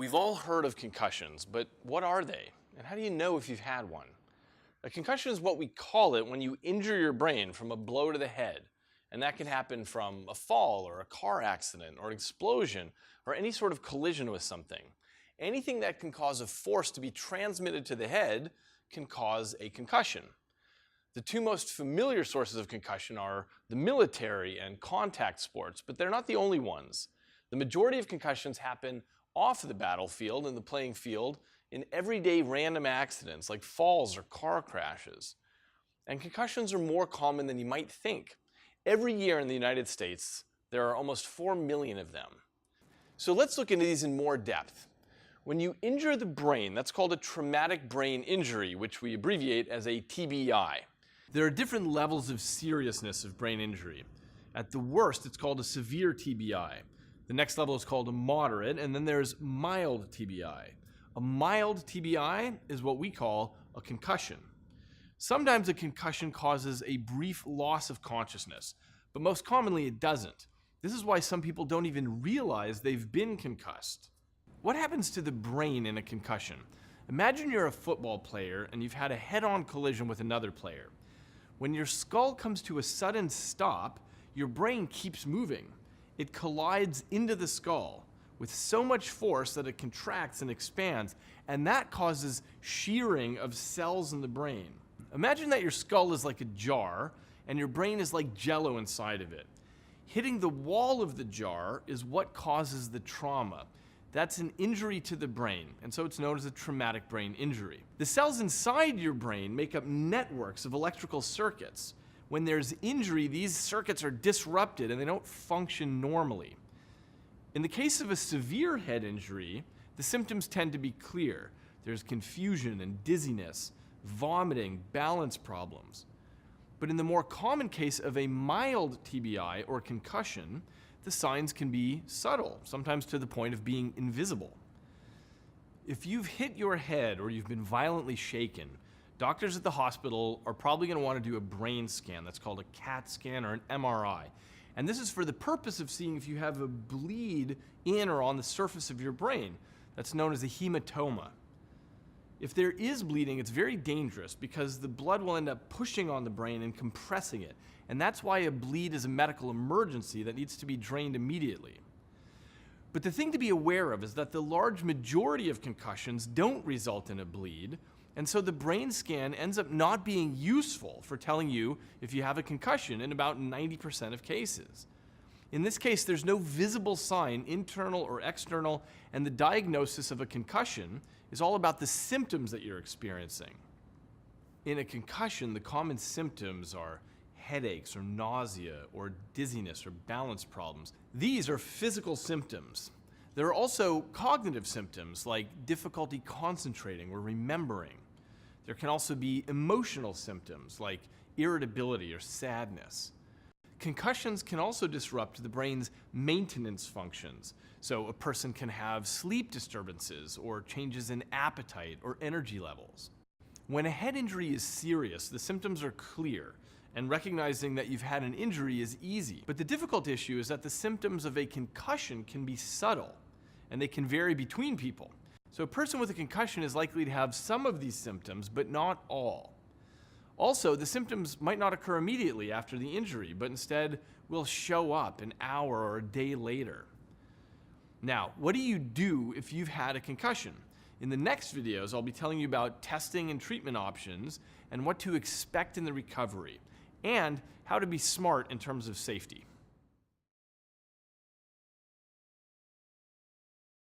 We've all heard of concussions, but what are they? And how do you know if you've had one? A concussion is what we call it when you injure your brain from a blow to the head. And that can happen from a fall or a car accident or an explosion or any sort of collision with something. Anything that can cause a force to be transmitted to the head can cause a concussion. The two most familiar sources of concussion are the military and contact sports, but they're not the only ones. The majority of concussions happen off the battlefield, in the playing field, in everyday random accidents like falls or car crashes. And concussions are more common than you might think. Every year in the United States, there are almost 4 million of them. So let's look into these in more depth. When you injure the brain, that's called a traumatic brain injury, which we abbreviate as a TBI. There are different levels of seriousness of brain injury. At the worst, it's called a severe TBI. The next level is called a moderate, and then there's mild TBI. A mild TBI is what we call a concussion. Sometimes a concussion causes a brief loss of consciousness, but most commonly it doesn't. This is why some people don't even realize they've been concussed. What happens to the brain in a concussion? Imagine you're a football player and you've had a head-on collision with another player. When your skull comes to a sudden stop, your brain keeps moving. It collides into the skull with so much force that it contracts and expands, and that causes shearing of cells in the brain. Imagine that your skull is like a jar and your brain is like jello inside of it. Hitting the wall of the jar is what causes the trauma. That's an injury to the brain, and so it's known as a traumatic brain injury. The cells inside your brain make up networks of electrical circuits. When there's injury, these circuits are disrupted and they don't function normally. In the case of a severe head injury, the symptoms tend to be clear. There's confusion and dizziness, vomiting, balance problems. But in the more common case of a mild TBI or concussion, the signs can be subtle, sometimes to the point of being invisible. If you've hit your head or you've been violently shaken, doctors at the hospital are probably going to want to do a brain scan. That's called a CAT scan or an MRI. And this is for the purpose of seeing if you have a bleed in or on the surface of your brain. That's known as a hematoma. If there is bleeding, it's very dangerous because the blood will end up pushing on the brain and compressing it. And that's why a bleed is a medical emergency that needs to be drained immediately. But the thing to be aware of is that the large majority of concussions don't result in a bleed, and so the brain scan ends up not being useful for telling you if you have a concussion in about 90% of cases. In this case, there's no visible sign, internal or external, and the diagnosis of a concussion is all about the symptoms that you're experiencing. In a concussion, the common symptoms are headaches or nausea or dizziness or balance problems. These are physical symptoms. There are also cognitive symptoms like difficulty concentrating or remembering. There can also be emotional symptoms like irritability or sadness. Concussions can also disrupt the brain's maintenance functions. So a person can have sleep disturbances or changes in appetite or energy levels. When a head injury is serious, the symptoms are clear, and recognizing that you've had an injury is easy. But the difficult issue is that the symptoms of a concussion can be subtle, and they can vary between people. So a person with a concussion is likely to have some of these symptoms, but not all. Also, the symptoms might not occur immediately after the injury, but instead will show up an hour or a day later. Now, what do you do if you've had a concussion? In the next videos, I'll be telling you about testing and treatment options and what to expect in the recovery, and how to be smart in terms of safety.